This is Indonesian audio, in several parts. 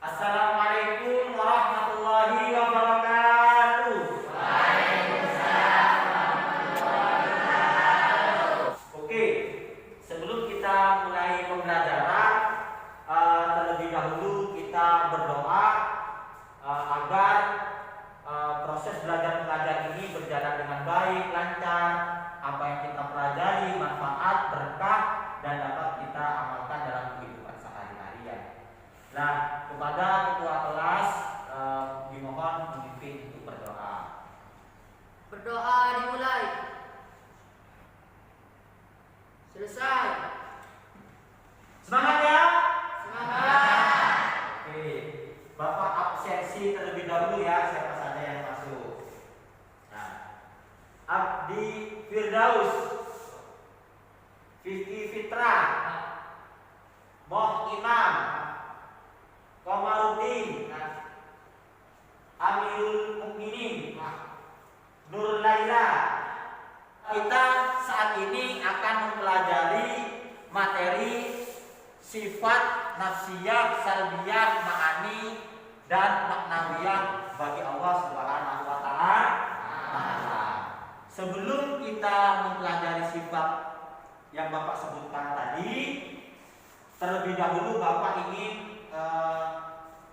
Assalamualaikum warahmatullahi wabarakatuh. Waalaikumsalam warahmatullahi wabarakatuh. Oke, sebelum kita mulai pembelajaran, terlebih dahulu kita berdoa agar proses belajar mengajar ini berjalan dengan baik, lancar, apa yang kita pelajari manfaat, berkah, dan dapat kita amalkan dalam kehidupan sehari-hari. Nah, kepada ketua kelas dimohon memimpin untuk berdoa. Berdoa dimulai. Selesai. Semangat ya. Semangat. Oke, Bapak absensi terlebih dahulu ya, siapa saja yang masuk. Nah, Abdi Firdaus, Vicky Fitra, Moh Imam, Komarudin, Amirul Mukminin, Nur Laila. Kita saat ini akan mempelajari materi sifat nafsiyah, salbiyah, ma'ani, dan maknawiyah bagi Allah Subhanahu wa Ta'ala. Sebelum kita mempelajari sifat yang Bapak sebutkan tadi, terlebih dahulu Bapak ingin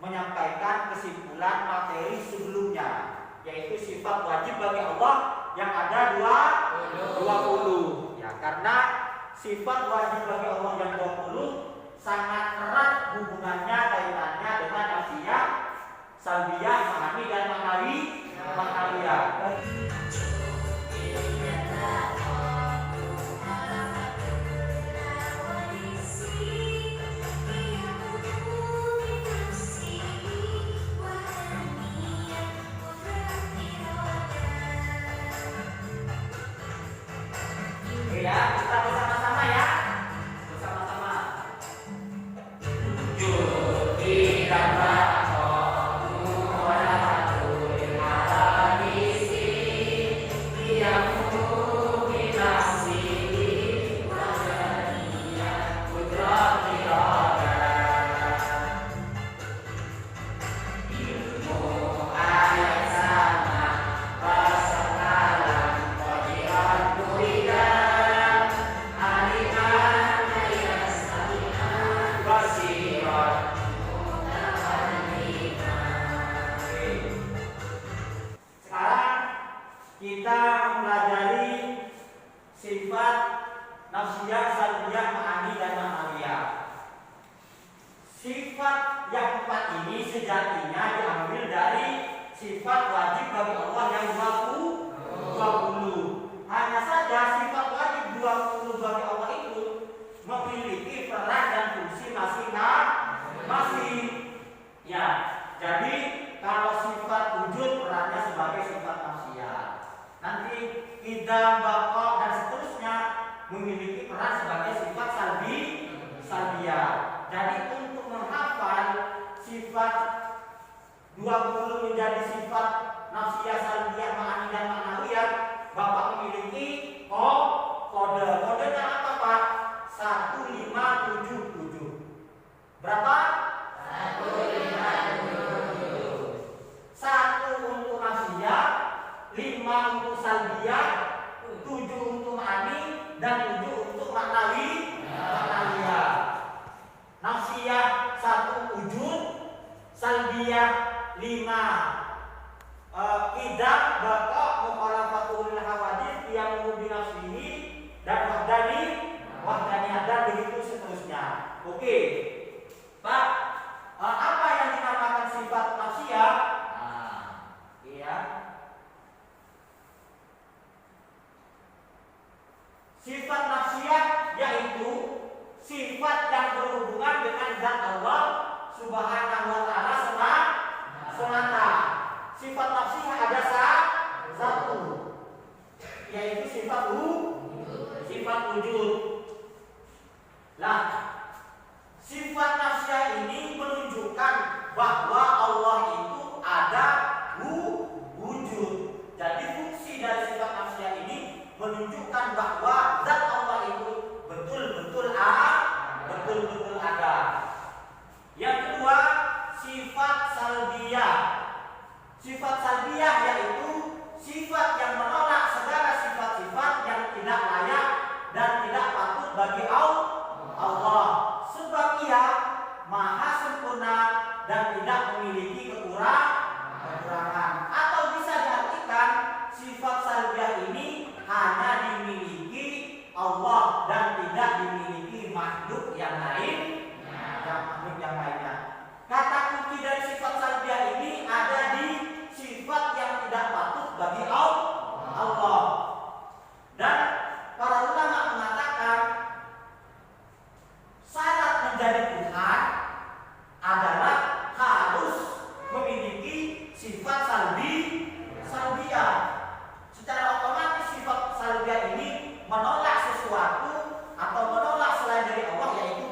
menyampaikan kesimpulan materi sebelumnya, yaitu sifat wajib bagi Allah yang ada 20. Ya, karena sifat wajib bagi Allah yang 20 sangat erat hubungannya, kaitannya dengan nafsiyah, salbiyah, ma'ani, dan maknawiyah. Ya, kita bersama-sama ya. Bersama-sama. Kita mempelajari sifat nafsiyah, salbiyah, ma'ani, dan maknawiyah. Sifat yang 4 ini sejatinya diambil dari sifat wajib bagi Allah yang 20. Hanya saja sifat wajib 20 bagi Allah itu memiliki peran dan fungsi masing-masing. Ya, jadi kalau sifat wujud perannya sebagai sifat nafsiyah. Nanti idam, baqa, dan seterusnya memiliki peran sebagai sifat salbiyah. Jadi untuk menghafal sifat 20 menjadi sifat nafsiyah, salbiyah, ma'ani, dan maknawiyah, Bapak memiliki kode. Kodenya apa, Pak? 1577. Berapa? 1577. 1 untuk nafsiyah, 5 untuk salbiyah, 7 untuk ma'ani, dan 7 untuk maknawiyah. Nafsiyah 1 wujud, salbiyah 5 idam, baqa, mukhalafatul hawadits, yang binafsihi, dan wahdaniyah, dan begitu seterusnya. Oke, Pak, apa yang dinamakan sifat nafsiyah? Iya. Sifat nafsiyah yaitu sifat yang berhubungan dengan zat Allah Subhanahu wa Ta'ala semata. Sifat nafsiyah ada satu, yaitu sifat wujud. Lah, sifat nafsiyah ini menunjukkan bahwa Allah itu ada wujud. Jadi fungsi dari sifat nafsiyah ini menunjukkan bahwa zat Allah itu betul-betul ada. Yang kedua, sifat Sifat salbiyah yaitu sifat yang menolak segala sifat-sifat yang tidak layak dan tidak patut bagi Allah. Sebab Ia maha sempurna dan tidak memiliki kekurangan. Atau bisa diartikan sifat salbiyah ini hanya dimiliki Allah dan tidak dimiliki makhluk yang lainnya. Kata kunci dari sifat salbiyah ini ada di sifat yang tidak patut bagi Allah. Dan para ulama mengatakan syarat menjadi Tuhan adalah harus memiliki sifat salbiyah. Secara otomatis sifat salbiyah ini menolak sesuatu atau menolak selain dari Allah, yaitu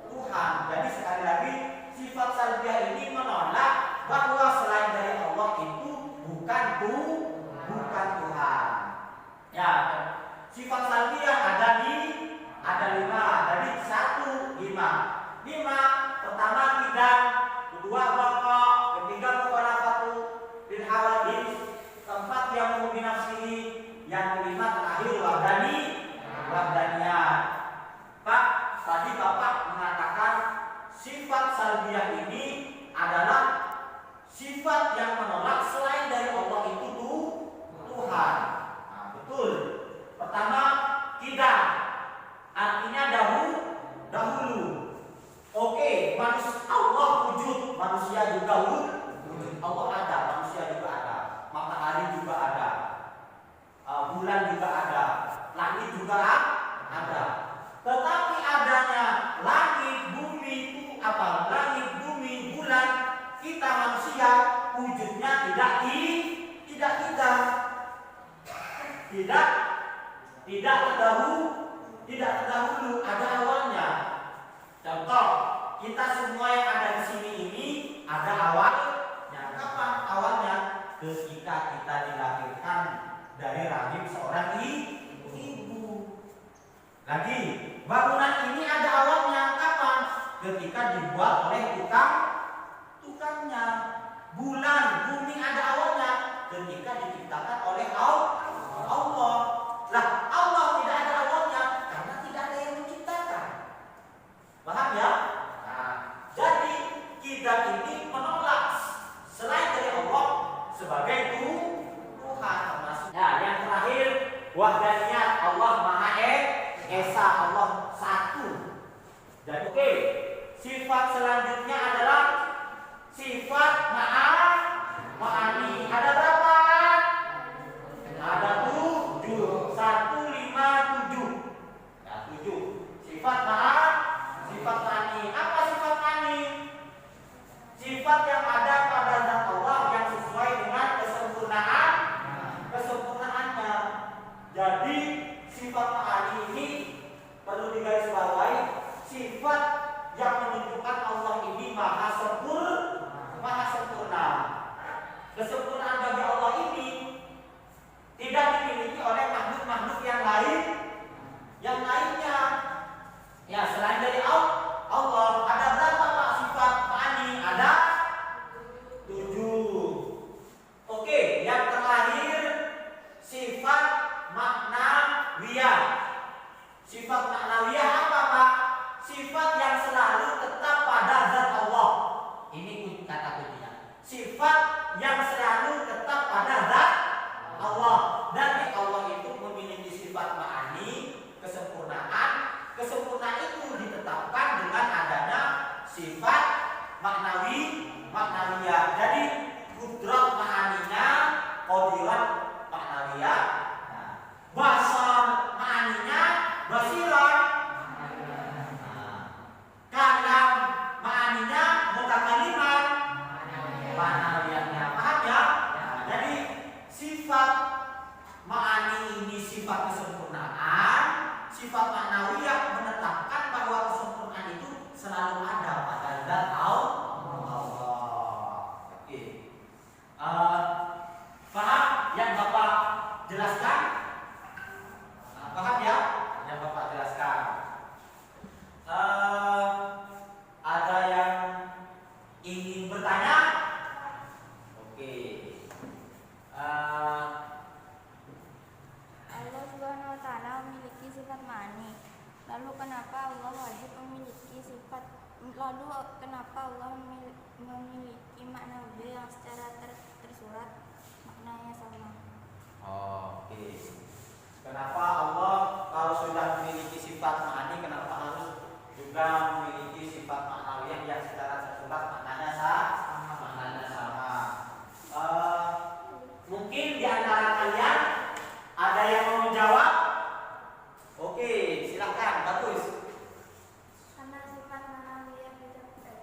Tuhan. Jadi sekali lagi sifat salbiyah ini menolak bahwa selain dari Allah itu bukan Tuhan. Ya, sifat salbiyah ada 5. Jadi 5. Pertama kidam, kedua baqa, ketiga mukhalafatu lil hawadits, keempat yang binafsihi, yang kelima terakhir wahdaniyah. Pak, tadi Bapak mengatakan sifat salbiyah ini adalah sifat yang menolak selain dari Allah itu Tuhan. Nah, betul. Pertama, kidam, artinya dahulu. Oke, Allah wujud, manusia juga wujud. Allah ada, manusia juga ada. Matahari juga ada. Bulan juga ada. Langit juga ada. Tetapi adanya langit, bumi itu apa? Langit, bumi, bulan, kita manusia wujudnya tidak terdahulu, ada awalnya. Contoh, kita semua yang ada di sini ini ada awalnya. Kapan awalnya? Ketika kita dilahirkan dari rahim seorang ibu. Lagi, bangunan ini ada awalnya. Kapan? Ketika dibuat oleh tukangnya. Bulan, bumi ada awalnya ketika diciptakan oleh Allah. Lah, Allah tidak ada awalnya karena tidak ada yang menciptakan. Paham ya? Nah, jadi kita ini menolak selain dari Allah sebagai Tuhan termasuk. Nah, yang terakhir wahdaniyah, Allah Maha Esa, Allah satu. Dan oke, sifat selanjutnya adalah sifat ma'ani. Ada berapa? Ada 7. 1, 5, 7. Ya, 7. Sifat ma'ani. Apa sifat ma'ani? Sifat yang ada pada zat Allah yang sesuai dengan kesempurnaannya. Jadi sifat ma'ani ini perlu digarisbawahi, sifat yang menunjukkan Allah ini maha sempurna. Kesempurnaan bagi Allah ini tidak dimiliki oleh makhluk-makhluk yang lainnya. Ya, selain dari Allah, ada berapa Pak sifat ma'ani? Ada 7. Oke, yang terakhir sifat maknawiyah. Sifat maknawiyah apa Pak? Sifat yang selalu tetap pada zat Allah. Ini kata kuncinya. Sifat yang selalu tetap pada zat Allah. Dan Allah itu memiliki sifat ma'ani, kesempurnaan. Kesempurnaan itu ditetapkan dengan adanya sifat maknawiyah. Jadi kudrat ma'aninya, qadirat maknawiyah. Nah, basar ma'aninya, basiran. Kalam ma'aninya, mutakaliman. Ma'nawiyahnya, paham ya? Nah, jadi sifat ma'ani ini sifat kesempurnaan, sifat maknawiyah menetapkan bahwa kesempurnaan itu selalu ada pada zat Allah. Oke. Paham yang Bapak jelaskan? Paham ya? Yang Bapak jelaskan. Ada yang ingin bertanya? Oke. Allah Subhanahu wa taala memiliki sifat ma'ani. Lalu kenapa Allah wajib memiliki sifat memiliki makna wujud yang secara tersurat maknanya sama? Oke. Kenapa Allah kalau sudah memiliki sifat ma'ani, kenapa harus juga memiliki sifat ma'nawiyah yang secara tersurat maknanya sama? Mungkin di antara kalian ada yang mau menjawab? Oke, silakan, bagus. Karena sifat ma'nawiyah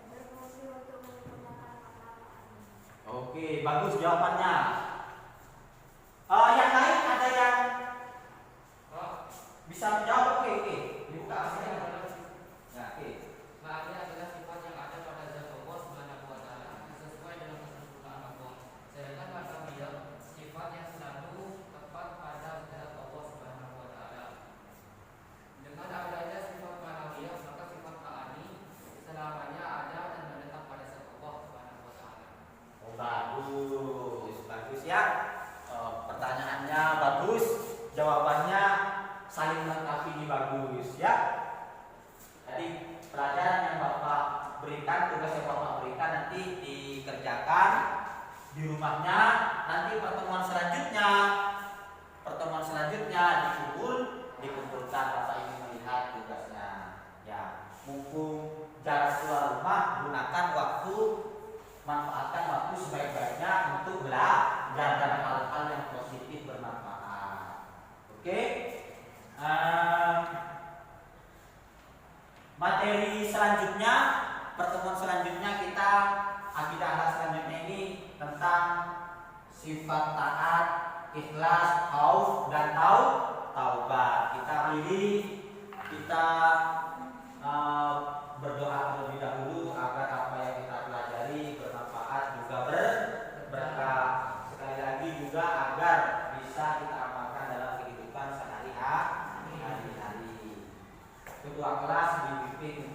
berfungsi untuk menyempurnakan makna ma'ani. Oke, bagus jawabannya. Yang lain ada yang bisa menjawab? Oke. Dibuka hasilnya. Ya, oke. Ma'ani adalah sifat yang ada pada zat Allah Subhanahu wa taala sesuai dengan kesempurnaan Allah. Sedangkan ma'nawiyah sifat yang selalu tepat pada zat Allah Subhanahu wa taala. Dengan adanya sifat ma'nawiyah, maka sifat ma'ani selamanya ada dan menetap pada zat Allah Subhanahu wa taala. Oh, bagus ya. Pertanyaannya bagus, jawabannya saling melengkapi ini bagus ya. Jadi pelajaran yang Bapak berikan, tugas yang Bapak berikan nanti dikerjakan di rumahnya. Nanti pertemuan selanjutnya dikumpulkan Bapak ingin melihat tugasnya. Ya, mumpung jarak keluar rumah, gunakan manfaatkan waktu sebaik-baiknya untuk belajar dan hal-hal yang positif bermanfaat. Oke. Materi selanjutnya, pertemuan selanjutnya kita akidah selanjutnya ini tentang sifat taat, ikhlas, khauf dan taubat. Kita berdoa terlebih dahulu agar apa yang kita pelajari bermanfaat juga berkah. Sekali lagi juga agar bisa kita amalkan dalam kehidupan sehari-hari. Ketua kelas dibimbing